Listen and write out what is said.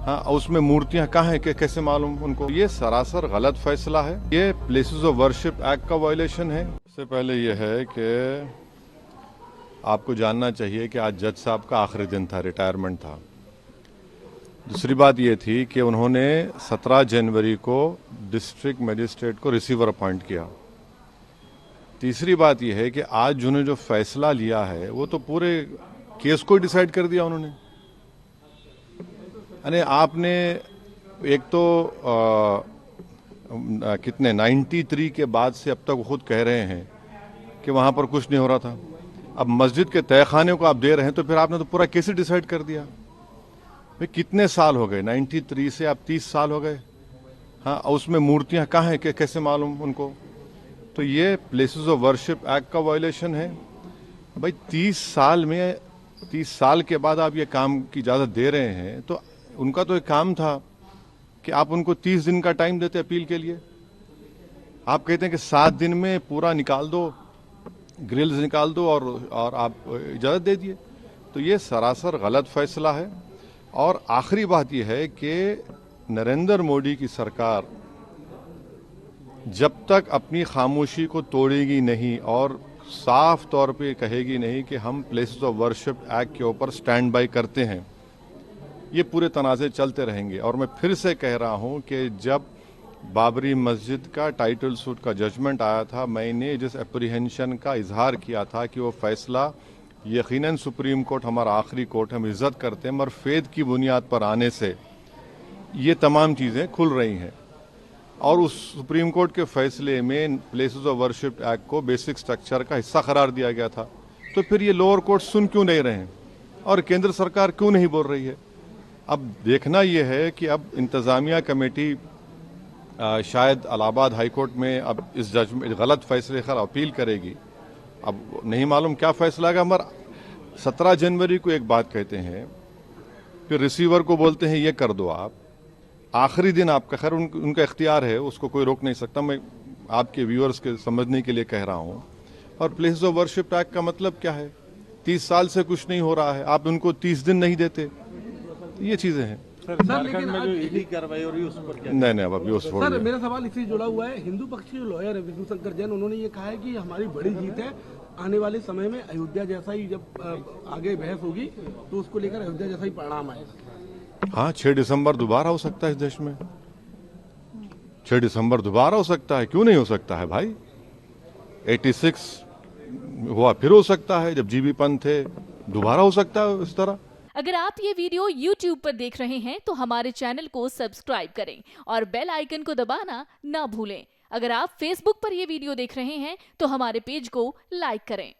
हाँ, उसमें मूर्तियां कहाँ हैं कैसे मालूम उनको? ये सरासर गलत फैसला है। ये प्लेसेस ऑफ वर्शिप एक्ट का वायलेशन है। सबसे पहले ये है कि आपको जानना चाहिए कि आज जज साहब का आखिरी दिन था, रिटायरमेंट था। दूसरी बात ये थी कि उन्होंने 17 जनवरी को डिस्ट्रिक्ट मजिस्ट्रेट को रिसीवर अपॉइंट किया। तीसरी बात यह है कि आज जिन्होंने जो फैसला लिया है वो तो पूरे केस को डिसाइड कर दिया उन्होंने। यानी आपने एक तो कितने 93 के बाद से अब तक खुद कह रहे हैं कि वहां पर कुछ नहीं हो रहा था। अब मस्जिद के तहखाने को आप दे रहे हैं तो फिर आपने तो पूरा केस ही डिसाइड कर दिया। भाई कितने साल हो गए? 93 से आप 30 साल हो गए। हाँ, उसमें मूर्तियां कहाँ हैं कैसे मालूम उनको? तो ये प्लेसेस ऑफ वर्शिप एक्ट का वायलेशन है। भाई 30 साल के बाद आप ये काम की इजाज़त दे रहे हैं तो उनका तो एक काम था कि आप उनको 30 दिन का टाइम देते अपील के लिए। आप कहते हैं कि 7 दिन में पूरा निकाल दो, ग्रिल्स निकाल दो और आप इजाज़त दे दिए। तो ये सरासर गलत फैसला है। और आखिरी बात यह है कि नरेंद्र मोदी की सरकार जब तक अपनी खामोशी को तोड़ेगी नहीं और साफ तौर पे कहेगी नहीं कि हम प्लेसेस ऑफ वर्शिप एक्ट के ऊपर स्टैंड बाय करते हैं, ये पूरे तनाज़े चलते रहेंगे। और मैं फिर से कह रहा हूं कि जब बाबरी मस्जिद का टाइटल सूट का जजमेंट आया था, मैंने जिस एप्रीहेंशन का इजहार किया था कि वो फैसला यकीनन सुप्रीम कोर्ट हमारा आखिरी कोर्ट, हम इज्जत करते हैं, मगर फेद की बुनियाद पर आने से ये तमाम चीज़ें खुल रही हैं। और उस सुप्रीम कोर्ट के फैसले में प्लेसेस ऑफ वर्शिप एक्ट को बेसिक स्ट्रक्चर का हिस्सा करार दिया गया था। तो फिर ये लोअर कोर्ट सुन क्यों नहीं रहे हैं और केंद्र सरकार क्यों नहीं बोल रही है? अब देखना यह है कि अब इंतजामिया कमेटी शायद इलाहाबाद हाई कोर्ट में अब इस जजमेंट गलत फैसले पर अपील करेगी। अब नहीं मालूम क्या फैसला आएगा, मगर 17 जनवरी को एक बात कहते हैं, फिर रिसीवर को बोलते हैं ये कर दो आप। आखिरी दिन आपका, खैर उनका इख्तियार है, उसको कोई रोक नहीं सकता। मैं आपके व्यूअर्स के समझने के लिए कह रहा हूं। और प्लेसेस ऑफ वर्शिप एक्ट का मतलब क्या है? 30 साल से कुछ नहीं हो रहा है, आप उनको 30 दिन नहीं देते। ये चीजें हैं सर। लेकिन में जो ईडी कार्रवाई हो रही है उस पर क्या? नहीं अब अभी उस सर, मेरा सवाल इससे जुड़ा हुआ है। हिंदू पक्ष के जो लॉयर है विष्णु शंकर जैन, उन्होंने ये कहा है कि हमारी बड़ी जीत है। आने वाले समय में अयोध्या जैसा ही जब आगे बहस होगी तो उसको लेकर अयोध्या जैसा ही परिणाम आएगा। हाँ, 6 दिसंबर दोबारा हो सकता है इस देश में। 6 दिसंबर दोबारा हो सकता है, क्यों नहीं हो सकता है भाई? 86 हुआ, फिर हो सकता है, जब जीबी पंत थे, दोबारा हो सकता है इस तरह। अगर आप ये वीडियो YouTube पर देख रहे हैं तो हमारे चैनल को सब्सक्राइब करें और बेल आइकन को दबाना ना भूलें। अगर आप Facebook पर ये वीडियो देख रहे हैं तो हमारे पेज को लाइक करें।